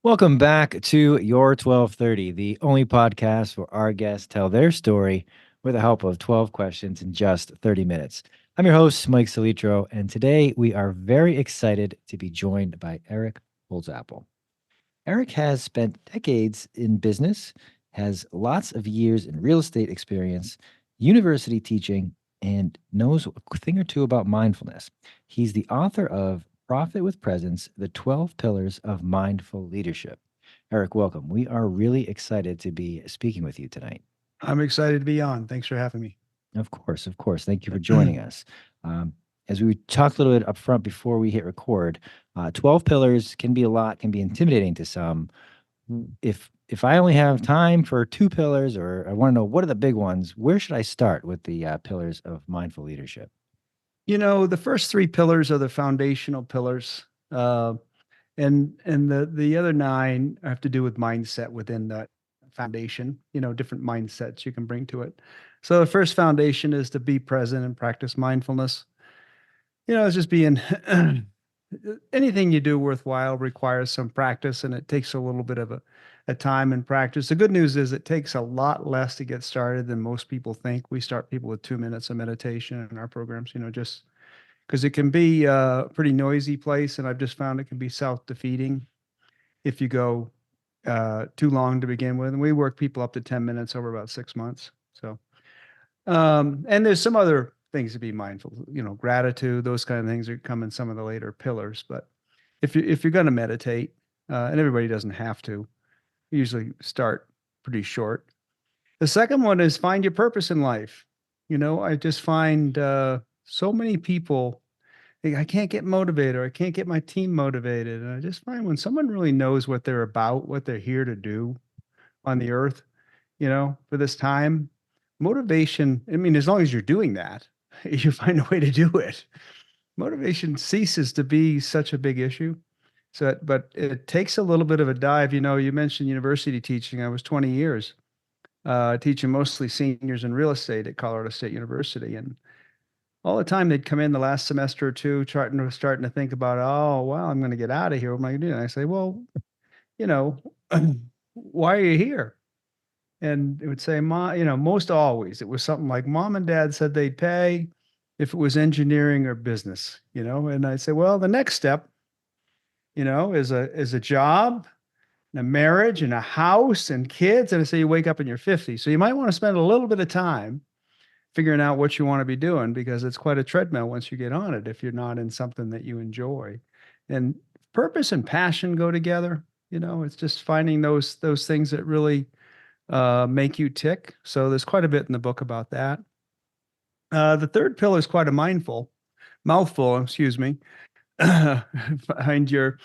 Welcome back to Your 1230, the only podcast where our guests tell their story with the help of 12 questions in just 30 minutes. I'm your host, Mike Salitro, and today we are very excited to be joined by Eric Holsapple. Eric has spent decades in business, has lots of years in real estate experience, university teaching, and knows a thing or two about mindfulness. He's the author of Profit with Presence: The 12 Pillars of Mindful Leadership. Eric, welcome. We are really excited to be speaking with you tonight. I'm excited to be on. Thanks for having me. Of course, of course. Thank you for joining us. Um, as we talked a little bit up front before we hit record, 12 pillars can be a lot, can be intimidating to some. If I only have time for two pillars, or I want to know what are the big ones, where should I start with the pillars of mindful leadership? The first three pillars are the foundational pillars, and the other nine have to do with mindset within that foundation. Different mindsets you can bring to it. So the first foundation is to be present and practice mindfulness. It's just being anything you do worthwhile requires some practice, and it takes a little bit of a time and practice. The good news is it takes a lot less to get started than most people think. We start people with 2 minutes of meditation in our programs, just because it can be a pretty noisy place, and I've just found it can be self-defeating if you go too long to begin with. And we work people up to 10 minutes over about 6 months. So and there's some other things to be mindful, gratitude, those kind of things are come in some of the later pillars. But if you're going to meditate, and everybody doesn't have to, usually start pretty short. The second one is find your purpose in life. I just find so many people, I can't get motivated, or I can't get my team motivated. And I just find when someone really knows what they're about, what they're here to do on the earth, for this time, motivation, I mean, as long as you're doing that, you find a way to do it. Motivation ceases to be such a big issue. So, but it takes a little bit of a dive. You mentioned university teaching. I was 20 years teaching mostly seniors in real estate at Colorado State University. And all the time they'd come in the last semester or two, starting to think about, oh, well, I'm going to get out of here. What am I going to do? And I say, well, you know, why are you here? And it would say, Mom, most always it was something like mom and dad said they'd pay if it was engineering or business, and I'd say, well, the next step, is a job and a marriage and a house and kids. And I say, you wake up in your 50s. So you might want to spend a little bit of time figuring out what you want to be doing, because it's quite a treadmill once you get on it if you're not in something that you enjoy. And purpose and passion go together. It's just finding those things that really make you tick. So there's quite a bit in the book about that. The third pillar is quite a mouthful, excuse me. Find your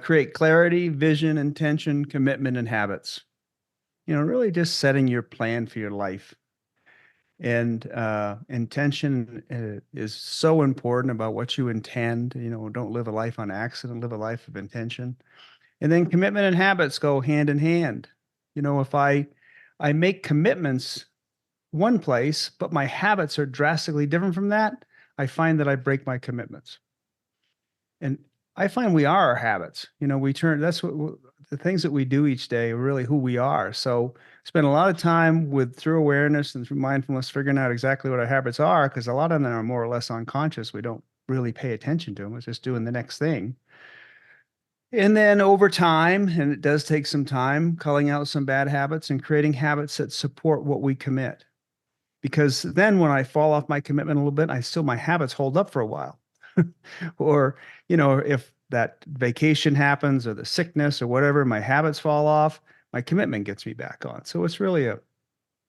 create clarity, vision, intention, commitment, and habits. Really just setting your plan for your life. And intention is so important about what you intend. Don't live a life on accident, live a life of intention. And then commitment and habits go hand in hand. If I make commitments one place, but my habits are drastically different from that, I find that I break my commitments. And I find we are our habits. That's what the things that we do each day are really who we are. So spend a lot of time through awareness and through mindfulness, figuring out exactly what our habits are, because a lot of them are more or less unconscious. We don't really pay attention to them. It's just doing the next thing. And then over time, and it does take some time, culling out some bad habits and creating habits that support what we commit. Because then when I fall off my commitment a little bit, my habits hold up for a while. Or, if that vacation happens or the sickness or whatever, my habits fall off, my commitment gets me back on. So it's really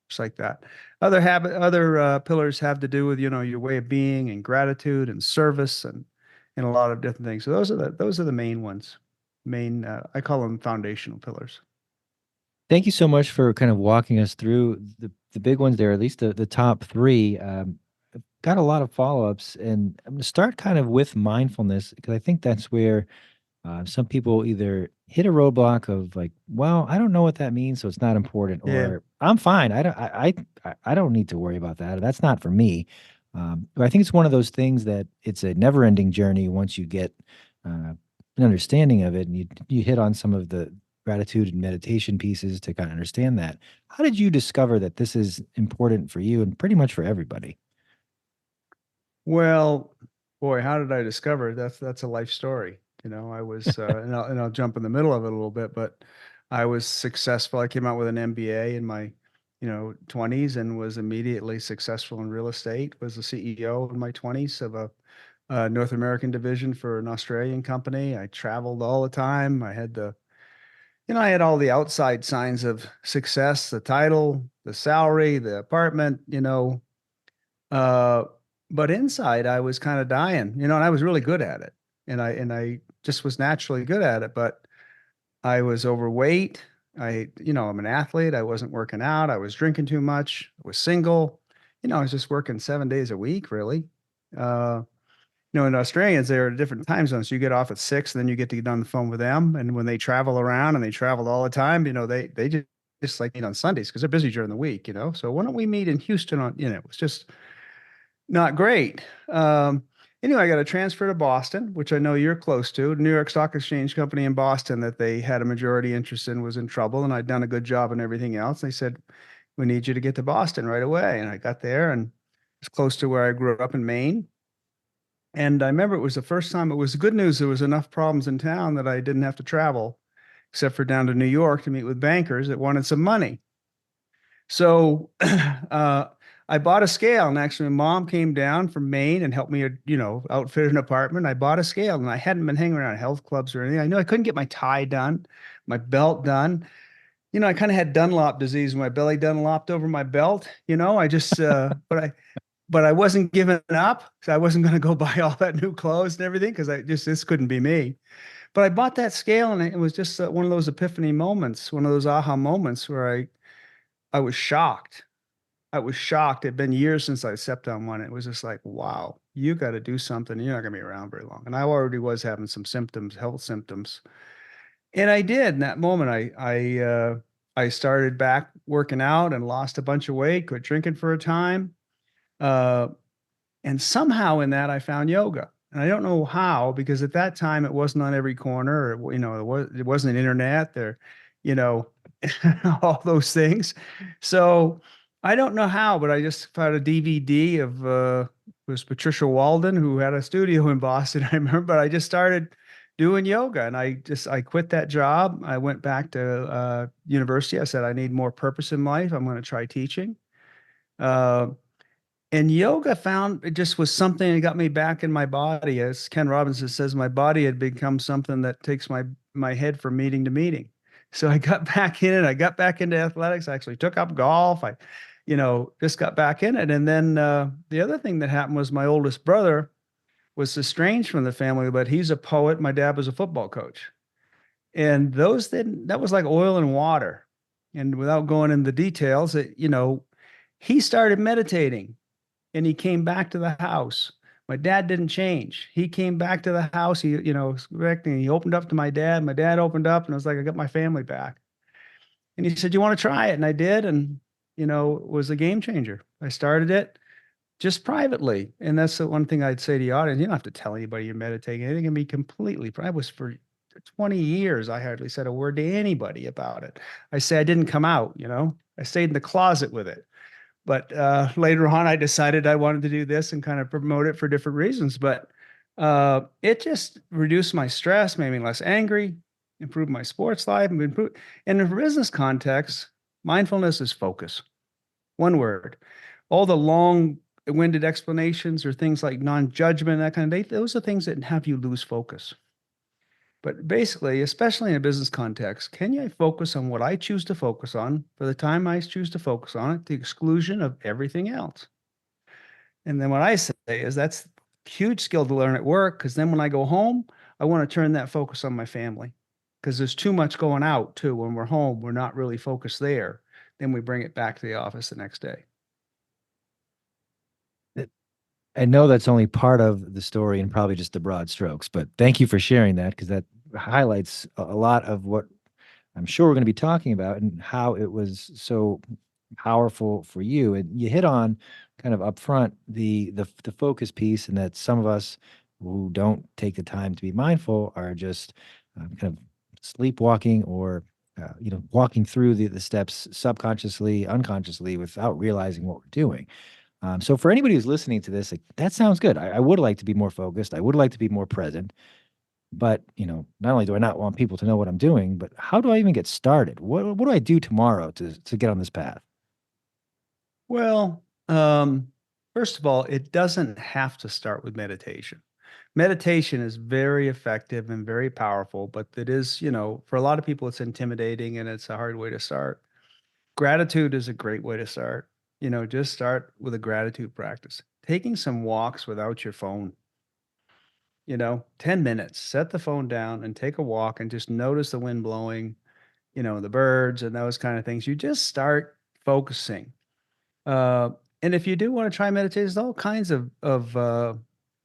just like that. Other pillars have to do with, your way of being and gratitude and service and a lot of different things. So those are the main ones. I call them foundational pillars. Thank you so much for kind of walking us through the big ones there, at least the top three. I've got a lot of follow-ups, and I'm going to start kind of with mindfulness, because I think that's where some people either hit a roadblock of like, well, I don't know what that means, so it's not important, Yeah. or I'm fine. I don't need to worry about that. That's not for me. But I think it's one of those things that it's a never-ending journey once you get an understanding of it, and you hit on some of the gratitude and meditation pieces to kind of understand that. How did you discover that this is important for you and pretty much for everybody? Well, boy, how did I discover it? That's a life story. I was, and I'll jump in the middle of it a little bit, but I was successful. I came out with an MBA in my, 20s and was immediately successful in real estate. Was the CEO in my 20s of a North American division for an Australian company. I traveled all the time. I had all the outside signs of success, the title, the salary, the apartment, uh, but inside I was kind of dying, and I was really good at it. And I just was naturally good at it, but I was overweight. I'm an athlete. I wasn't working out. I was drinking too much. I was single. I was just working 7 days a week, really. Uh, in Australians, they're at different time zones. So you get off at 6, and then you get to get on the phone with them. And when they travel around and they travel all the time, they just like meet on Sundays because they're busy during the week. So why don't we meet in Houston it was just not great. Anyway, I got a transfer to Boston, which I know you're close to. The New York Stock Exchange company in Boston that they had a majority interest in was in trouble, and I'd done a good job and everything else. They said, "We need you to get to Boston right away." And I got there, and it's close to where I grew up in Maine. And I remember it was the first time. It was good news. There was enough problems in town that I didn't have to travel, except for down to New York to meet with bankers that wanted some money. So I bought a scale, and actually, my mom came down from Maine and helped me, outfit an apartment. I bought a scale, and I hadn't been hanging around health clubs or anything. I knew I couldn't get my tie done, my belt done. I kind of had Dunlop disease, my belly Dunlopped over my belt. I just, but I wasn't giving up. So I wasn't going to go buy all that new clothes and everything because this couldn't be me. But I bought that scale, and it was just one of those epiphany moments, one of those aha moments where I was shocked. I was shocked. It'd been years since I stepped on one. It was just like, wow, you got to do something. You're not going to be around very long. And I already was having some symptoms, health symptoms. And I did in that moment. I started back working out and lost a bunch of weight, quit drinking for a time. Uh, and somehow in that I found yoga. And I don't know how, because at that time it wasn't on every corner, or it wasn't an internet there, you know, all those things. So I don't know how, but I just found a DVD of it was Patricia Walden, who had a studio in Boston. I remember, but I just started doing yoga, and I quit that job. I went back to university. I said I need more purpose in life. I'm going to try teaching. Uh, and yoga found it just was something that got me back in my body. As Ken Robinson says, my body had become something that takes my head from meeting to meeting. So I got back in it. I got back into athletics. I actually took up golf. I, just got back in it. And then the other thing that happened was my oldest brother was estranged from the family, but he's a poet. My dad was a football coach. And that was like oil and water. And without going into the details, he started meditating and he came back to the house. My dad didn't change. He came back to the house. Was correcting. He opened up to my dad. My dad opened up, and I was like, I got my family back. And he said, "You want to try it?" And I did, and it was a game changer. I started it just privately, and that's the one thing I'd say to the audience: you don't have to tell anybody you're meditating. It can be completely private. Was for 20 years. I hardly said a word to anybody about it. I say I didn't come out. I stayed in the closet with it. But later on, I decided I wanted to do this and kind of promote it for different reasons. But it just reduced my stress, made me less angry, improved my sports life, and improved. And in a business context, mindfulness is focus. One word. All the long-winded explanations or things like non-judgment, that kind of thing, those are things that have you lose focus. But basically, especially in a business context, can I focus on what I choose to focus on for the time I choose to focus on it, to the exclusion of everything else? And then what I say is that's a huge skill to learn at work, because then when I go home, I want to turn that focus on my family, because there's too much going out too. When we're home, we're not really focused there. Then we bring it back to the office the next day. I know that's only part of the story and probably just the broad strokes, but thank you for sharing that because that highlights a lot of what I'm sure we're going to be talking about and how it was so powerful for you. And you hit on kind of upfront the focus piece, and that some of us who don't take the time to be mindful are just kind of sleepwalking or walking through the steps subconsciously, unconsciously, without realizing what we're doing. So for anybody who's listening to this, like, that sounds good. I would like to be more focused. I would like to be more present. But not only do I not want people to know what I'm doing, but how do I even get started? What do I do tomorrow to get on this path? Well, first of all, it doesn't have to start with meditation. Meditation is very effective and very powerful, but it is, for a lot of people, it's intimidating and it's a hard way to start. Gratitude is a great way to start. Just start with a gratitude practice. Taking some walks without your phone, 10 minutes, set the phone down and take a walk and just notice the wind blowing, the birds and those kind of things. You just start focusing. Uh, and if you do want to try meditation, there's all kinds of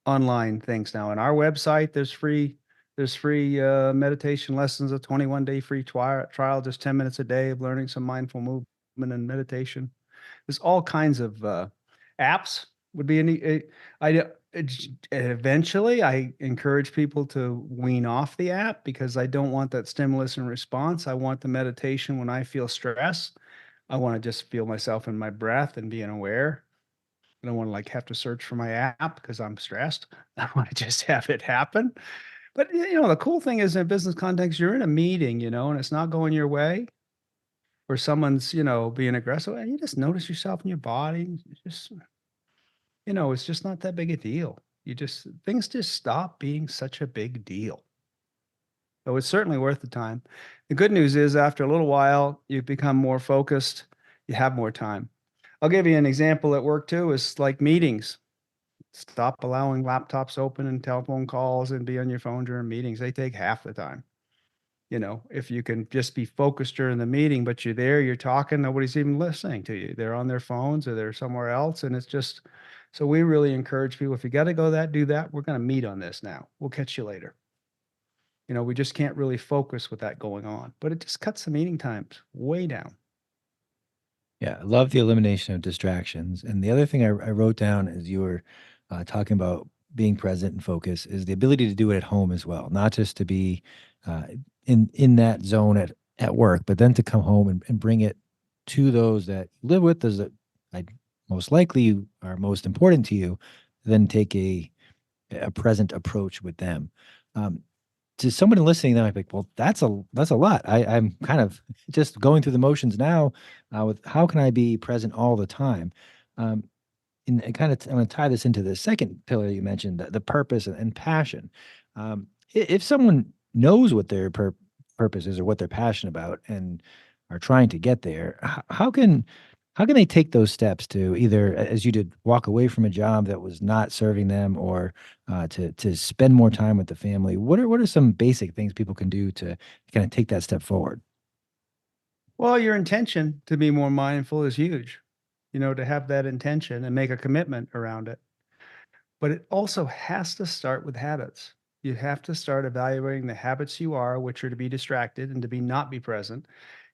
online things now. On our website, there's free meditation lessons, a 21-day free trial, just 10 minutes a day of learning some mindful movement and meditation. There's all kinds of apps would be any. I eventually I encourage people to wean off the app because I don't want that stimulus and response. I want the meditation when I feel stress. I want to just feel myself in my breath and being aware. I don't want to like have to search for my app because I'm stressed. I want to just have it happen. But the cool thing is in a business context, you're in a meeting, and it's not going your way, or someone's, being aggressive, and you just notice yourself in your body. It's just not that big a deal. Things just stop being such a big deal. So it's certainly worth the time. The good news is after a little while, you become more focused, you have more time. I'll give you an example at work too, is like meetings. Stop allowing laptops open and telephone calls and be on your phone during meetings. They take half the time. If you can just be focused during the meeting, but you're there, you're talking, nobody's even listening to you. They're on their phones or they're somewhere else. And it's just, so we really encourage people, if you got to go do that. We're going to meet on this now. We'll catch you later. We just can't really focus with that going on, but it just cuts the meeting times way down. Yeah, I love the elimination of distractions. And the other thing I wrote down as you were talking about being present and focus is the ability to do it at home as well, not just to be uh, in that zone at work, but then to come home and bring it to those that you live with, those that I most likely are most important to you, then take a present approach with them. Um, to somebody listening, that might be like, well, that's a lot. I'm kind of just going through the motions now with how can I be present all the time? Um, and kind of, I'm going to tie this into the second pillar you mentioned, the purpose and passion. If someone knows what their purpose is or what they're passionate about and are trying to get there, how can they take those steps to either, as you did, walk away from a job that was not serving them, or to spend more time with the family? What are some basic things people can do to kind of take that step forward? Well, your intention to be more mindful is huge, to have that intention and make a commitment around it. But it also has to start with habits. You have to start evaluating the habits you are, which are to be distracted and to be not be present.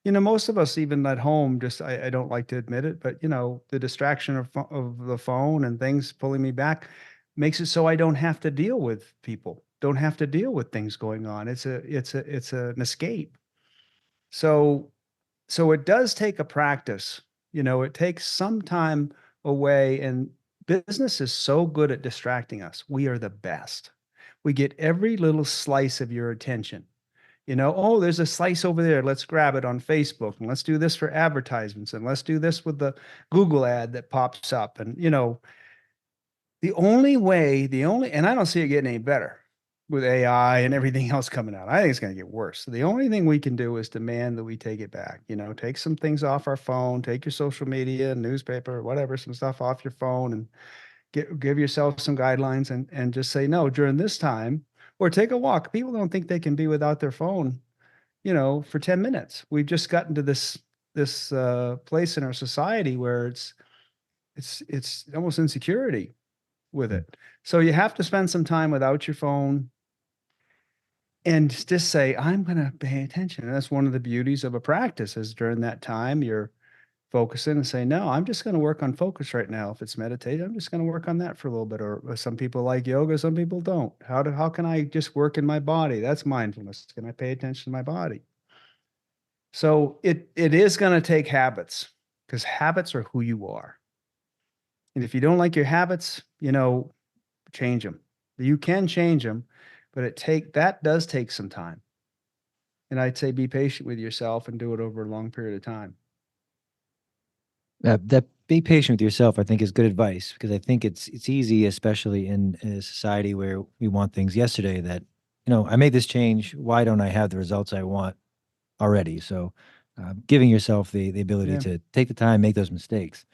Most of us, even at home, just I don't like to admit it, but the distraction of the phone and things pulling me back makes it so I don't have to deal with people, don't have to deal with things going on. It's an escape. So it does take a practice. It takes some time away, and business is so good at distracting us. We are the best. We get every little slice of your attention. Oh, there's a slice over there. Let's grab it on Facebook and let's do this for advertisements and let's do this with the Google ad that pops up. And, and I don't see it getting any better with AI and everything else coming out. I think it's going to get worse. So the only thing we can do is demand that we take it back. Take some things off our phone, take your social media, newspaper, whatever, some stuff off your phone, and give yourself some guidelines and just say no during this time, or take a walk. People don't think they can be without their phone, for 10 minutes. We've just gotten to this place in our society where it's almost insecurity with Mm. it. So you have to spend some time without your phone and just say, I'm going to pay attention. And that's one of the beauties of a practice is during that time, focus in and say, no, I'm just going to work on focus right now. If it's meditation, I'm just going to work on that for a little bit. Or some people like yoga, some people don't. How can I just work in my body? That's mindfulness. Can I pay attention to my body? So it is going to take habits, because habits are who you are. And if you don't like your habits, change them. You can change them, but that does take some time. And I'd say be patient with yourself and do it over a long period of time. That be patient with yourself, I think, is good advice because I think it's easy, especially in a society where we want things yesterday. That I made this change. Why don't I have the results I want already? So, giving yourself the ability Yeah, to take the time, make those mistakes.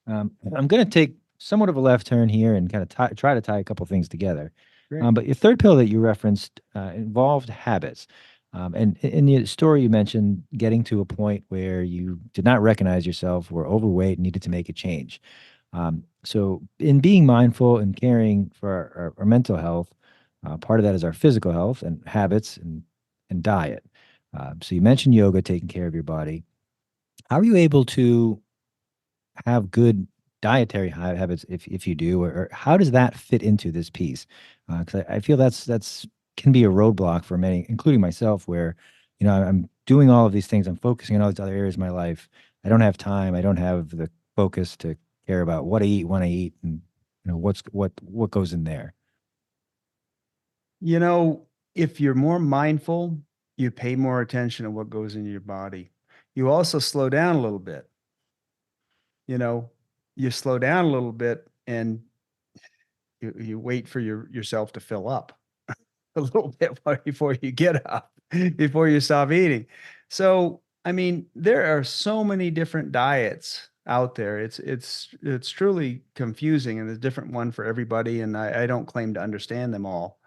I'm going to take somewhat of a left turn here and kind of try to tie a couple things together. great. But your third pill that you referenced involved habits. And in the story, you mentioned getting to a point where you did not recognize yourself, were overweight, and needed to make a change. So, in being mindful and caring for our mental health, part of that is our physical health and habits and diet. So, you mentioned yoga, taking care of your body. How are you able to have good dietary habits if you do, or how does that fit into this piece? Because I feel that's can be a roadblock for many, including myself, where I'm doing all of these things, I'm focusing on all these other areas of my life. I don't have time, I don't have the focus to care about what I eat, when I eat, and what goes in there. You know, if you're more mindful, you pay more attention to what goes into your body. You also slow down a little bit. You know, you slow down a little bit and you wait for yourself to fill up a little bit before you get up, before you stop eating. So, I mean, there are so many different diets out there. It's truly confusing, and there's a different one for everybody. And I don't claim to understand them all,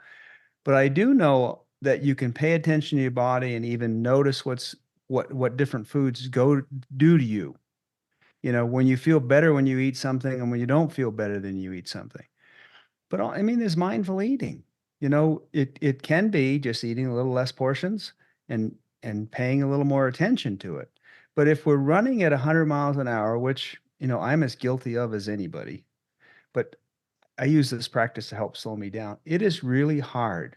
but I do know that you can pay attention to your body and even notice what different foods go do to you. When you feel better when you eat something, and when you don't feel better then you eat something. But I mean, there's mindful eating. It can be just eating a little less portions and paying a little more attention to it. But if we're running at 100 miles an hour, which, I'm as guilty of as anybody, but I use this practice to help slow me down. It is really hard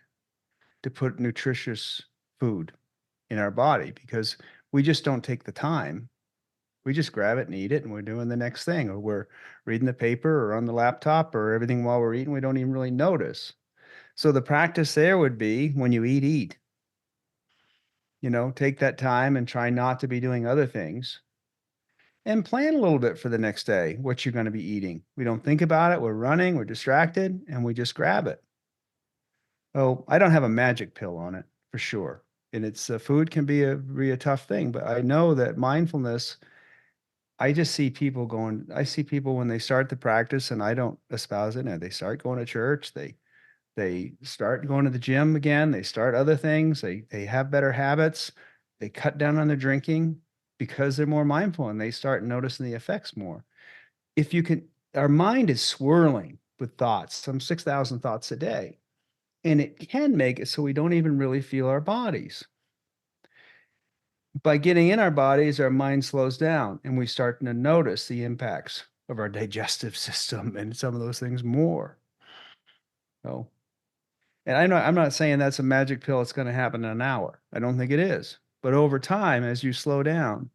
to put nutritious food in our body because we just don't take the time. We just grab it and eat it, and we're doing the next thing, or we're reading the paper or on the laptop or everything while we're eating. We don't even really notice. So the practice there would be when you eat, eat. Take that time and try not to be doing other things and plan a little bit for the next day, what you're going to be eating. We don't think about it. We're running, we're distracted, and we just grab it. Oh, I don't have a magic pill on it for sure. And it's food can be a tough thing, but I know that mindfulness, I see people when they start the practice, and I don't espouse it, and they start going to church, they start going to the gym again, they start other things, they have better habits, they cut down on their drinking because they're more mindful and they start noticing the effects more. If you can, our mind is swirling with thoughts, some 6,000 thoughts a day, and it can make it so we don't even really feel our bodies. By getting in our bodies, our mind slows down and we start to notice the impacts of our digestive system and some of those things more. So, and I know I'm not saying that's a magic pill, it's going to happen in an hour. I don't think it is. But over time, as you slow down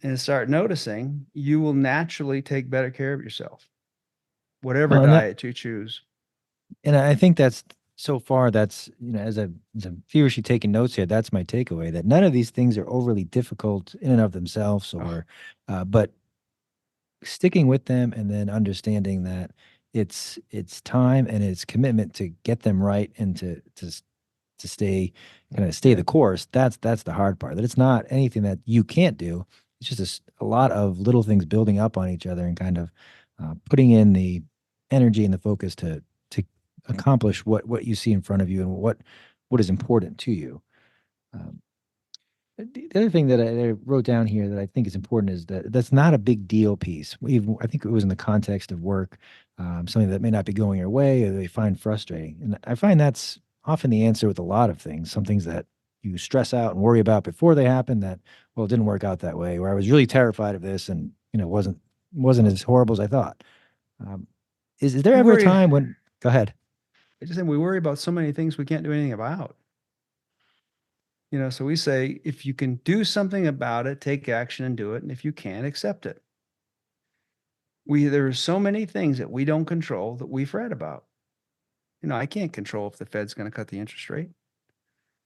and start noticing, you will naturally take better care of yourself, whatever Well, diet you choose. and I think that's so far that's as a feverishly taking notes here. That's my takeaway, that none of these things are overly difficult in and of themselves, Oh, but sticking with them and then understanding that it's time and it's commitment to get them right and to stay yeah. the course. That's the hard part. That it's not anything that you can't do. It's just a lot of little things building up on each other and kind of putting in the energy and the focus to accomplish what you see in front of you and what is important to you. Um, the other thing that I wrote down here that I think is important is that that's not a big deal piece. Even I think it was in the context of work, something that may not be going your way or they find frustrating. And I find that's often the answer with a lot of things. Some things that you stress out and worry about before they happen that, well, it didn't work out that way, or I was really terrified of this and, wasn't as horrible as I thought. Um, is there We ever a worry, time when, go ahead. I just think we worry about so many things we can't do anything about. So we say, if you can do something about it, take action and do it. And if you can't, accept it. There are so many things that we don't control that we fret about. I can't control if the Fed's going to cut the interest rate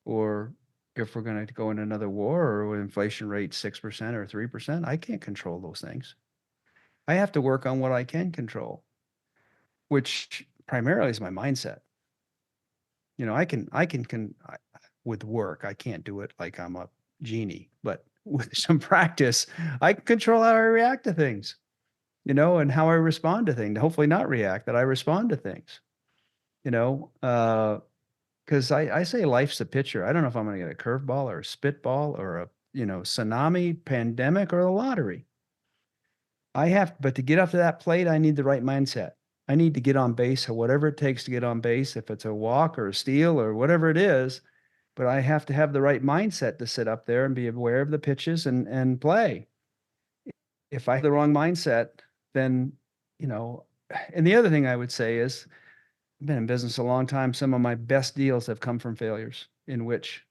or if we're going to go into another war or with inflation rate 6% or 3%. I can't control those things. I have to work on what I can control, which primarily is my mindset. With work, I can't do it like I'm a genie, but with some practice, I can control how I react to things, and how I respond to things. Hopefully not react, that I respond to things, you know, because I say life's a pitcher. I don't know if I'm going to get a curveball or a spitball or a, tsunami, pandemic, or the lottery. But to get up to that plate, I need the right mindset. I need to get on base, or whatever it takes to get on base, if it's a walk or a steal or whatever it is. But I have to have the right mindset to sit up there and be aware of the pitches and play. If I have the wrong mindset, then, you know, and the other thing I would say is I've been in business a long time. Some of my best deals have come from failures in which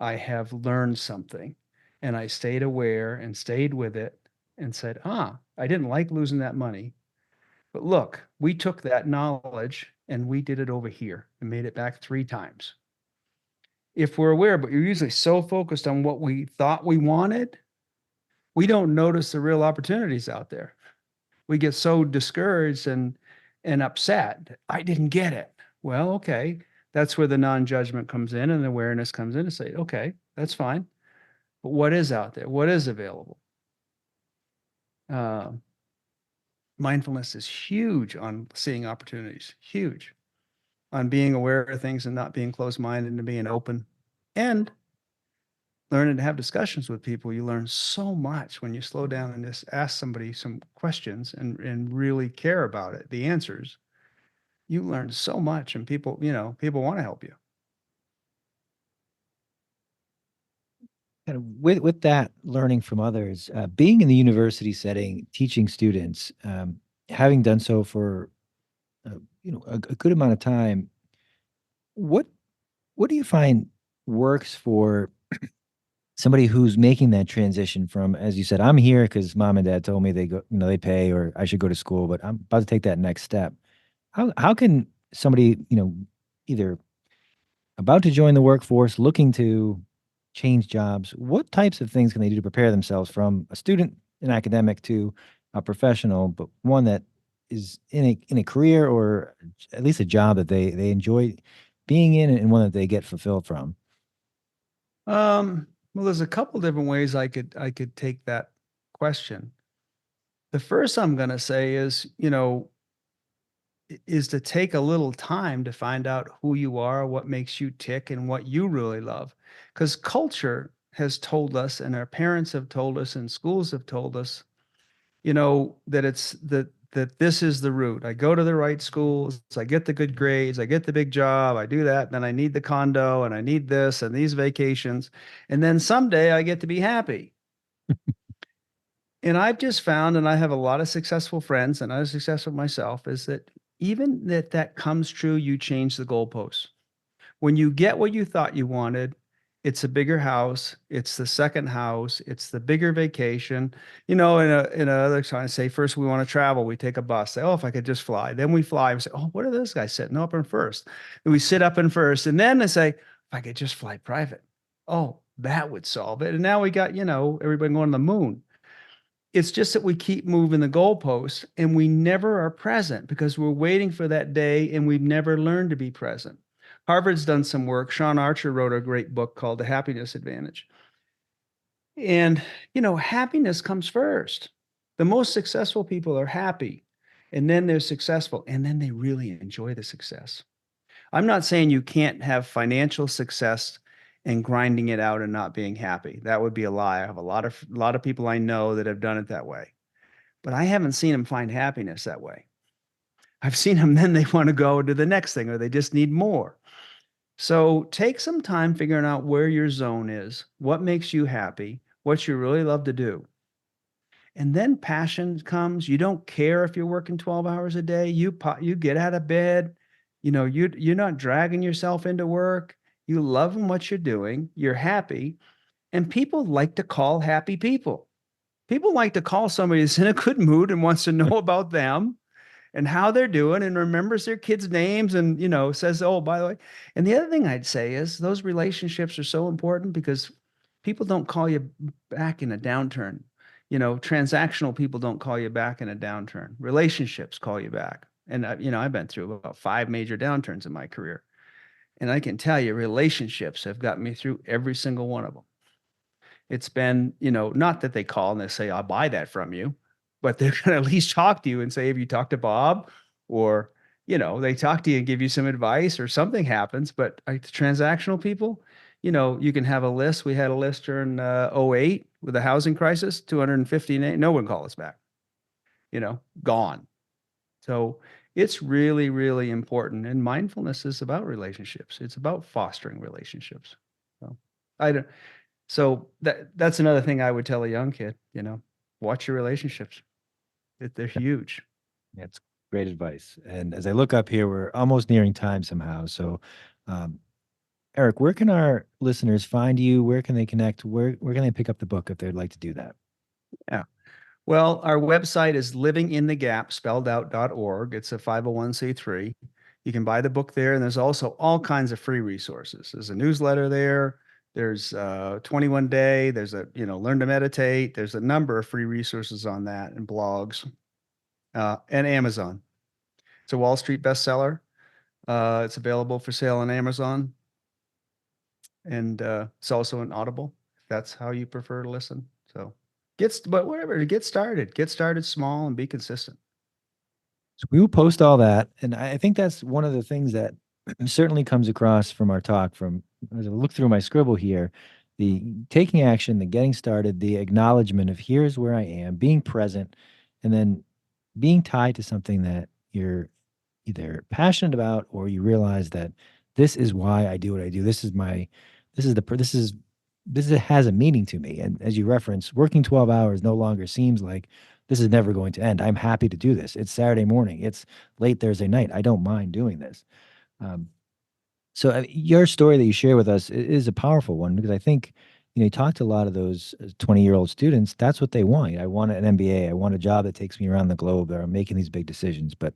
I have learned something and I stayed aware and stayed with it and said, I didn't like losing that money. But look, we took that knowledge and we did it over here and made it back 3 times. If we're aware, but you're usually so focused on what we thought we wanted, we don't notice the real opportunities out there. We get so discouraged and upset. I didn't get it. Well, okay. That's where the non-judgment comes in and the awareness comes in to say, okay, that's fine. But what is out there? What is available? Uh, Mindfulness is huge on seeing opportunities, huge on being aware of things and not being closed-minded and being open and learning to have discussions with people. You learn so much when you slow down and just ask somebody some questions and really care about it, the answers. You learn so much and people want to help you. Kind of with that learning from others, being in the university setting, teaching students, having done so for a good amount of time, what what do you find works for somebody who's making that transition from, as you said, I'm here because mom and dad told me they go, they pay or I should go to school, but I'm about to take that next step. How can somebody, either about to join the workforce, looking to change jobs, what types of things can they do to prepare themselves from a student, an academic, to a professional, but one that is in a career or at least a job that they enjoy being in and one that they get fulfilled from? Well, there's a couple different ways I could take that question. The first I'm going to say is to take a little time to find out who you are, what makes you tick, and what you really love. Because culture has told us, and our parents have told us, and schools have told us, that that this is the route. I go to the right schools, I get the good grades, I get the big job, I do that, then I need the condo, and I need this and these vacations, and then someday I get to be happy. And I've just found, and I have a lot of successful friends, and I was successful myself, is that even that comes true, you change the goalposts. When you get what you thought you wanted, it's a bigger house, it's the second house, it's the bigger vacation. In another time, say first we want to travel, we take a bus. Say, oh, if I could just fly. Then we fly. We say, oh, what are those guys sitting up in first? And we sit up in first, and then they say, if I could just fly private. Oh, that would solve it. And now we got, everybody going to the moon. It's just that we keep moving the goalposts and we never are present because we're waiting for that day and we've never learned to be present. Harvard's done some work. Sean Archer wrote a great book called The Happiness Advantage. And, happiness comes first. The most successful people are happy, and then they're successful, and then they really enjoy the success. I'm not saying you can't have financial success and grinding it out and not being happy. That would be a lie. I have a lot of people I know that have done it that way. But I haven't seen them find happiness that way. I've seen them then they want to go to the next thing or they just need more. So take some time figuring out where your zone is, what makes you happy, what you really love to do. And then passion comes. You don't care if you're working 12 hours a day. You get out of bed. You're not dragging yourself into work. You love what you're doing. You're happy. And people like to call happy people. People like to call somebody that's in a good mood and wants to know about them and how they're doing and remembers their kids' names and, says, oh, by the way. And the other thing I'd say is those relationships are so important because people don't call you back in a downturn. Transactional people don't call you back in a downturn. Relationships call you back. And, I've been through about 5 major downturns in my career. And I can tell you, relationships have gotten me through every single one of them. It's been, not that they call and they say, I'll buy that from you, but they're going to at least talk to you and say, have you talked to Bob? Or, they talk to you and give you some advice or something happens. But transactional people, you can have a list. We had a list during 08 with the housing crisis, 250 names. No one called us back, gone. So it's really, really important. And mindfulness is about relationships. It's about fostering relationships. So I don't, so that's another thing I would tell a young kid, watch your relationships. They're huge. That's great advice. And as I look up here, we're almost nearing time somehow. So, um, Eric, where can our listeners find you? Where can they connect? Where can they pick up the book if they'd like to do that? Yeah. Well, our website is livinginthegap spelled out.org. It's a 501(c)(3). You can buy the book there, and there's also all kinds of free resources. There's a newsletter there. There's 21 day. There's learn to meditate. There's a number of free resources on that and blogs and Amazon. It's a Wall Street bestseller. It's available for sale on Amazon, and it's also an Audible if that's how you prefer to listen. So but whatever to get started small and be consistent. So we will post all that, and I think that's one of the things that certainly comes across from our talk. From as I look through my scribble here, the taking action, the getting started, the acknowledgement of here's where I am, being present, and then being tied to something that you're either passionate about or you realize that this is why I do what I do. This is my, this is the, this has a meaning to me. And as you reference, working 12 hours no longer seems like this is never going to end. I'm happy to do this. It's Saturday morning. It's late Thursday night. I don't mind doing this. Um, so your story that you share with us is a powerful one because I think, you talk to a lot of those 20-year-old students. That's what they want. I want an MBA. I want a job that takes me around the globe. Or I'm making these big decisions. But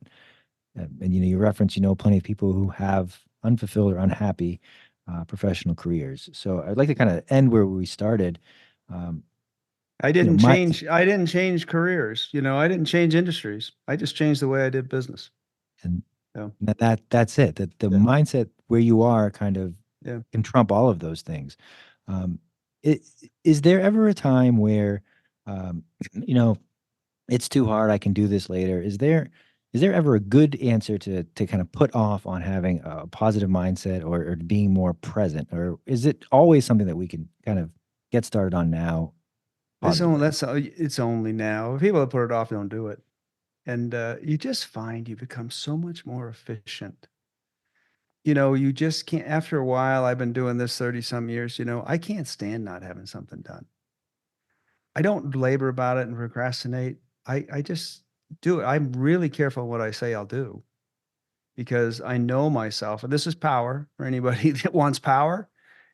and you reference plenty of people who have unfulfilled or unhappy professional careers. So I'd like to kind of end where we started. Um, I you know, didn't my change. I didn't change careers. I didn't change industries. I just changed the way I did business. and Yeah. that's it. That the Yeah. mindset where you are kind of Yeah. can trump all of those things. Um, it, is there ever a time where, um, you know, it's too hard. I can do this later. Is there ever a good answer to kind of put off on having a positive mindset or being more present, or is it always something that we can kind of get started on now positively? It's only now. People that put it off don't do it. And you just find you become so much more efficient. You just can't, after a while, I've been doing this 30 some years, I can't stand not having something done. I don't labor about it and procrastinate. I just do it. I'm really careful what I say I'll do because I know myself. And this is power for anybody that wants power,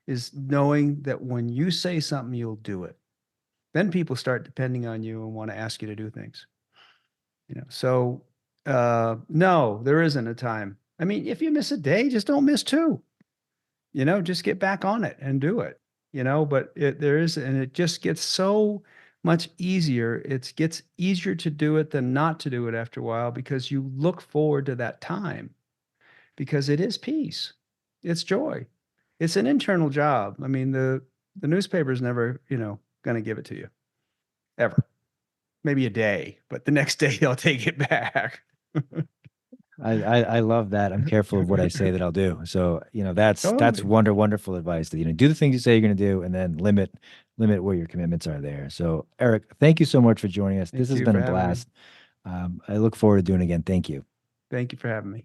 is knowing that when you say something, you'll do it. Then people start depending on you and want to ask you to do things. So no, there isn't a time. I mean, if you miss a day, just don't miss two. Just get back on it and do it. But there is, and it just gets so much easier. It gets easier to do it than not to do it after a while because you look forward to that time because it is peace. It's joy. It's an internal job. I mean, the newspaper's never, going to give it to you ever. Maybe a day, but the next day they'll take it back. I love that. I'm careful of what I say that I'll do. So, that's Totally. wonderful advice that, do the things you say you're going to do and then limit where your commitments are there. So, Eric, thank you so much for joining us. This Thank has you been for a having me. blast. I look forward to doing it again. Thank you. Thank you for having me.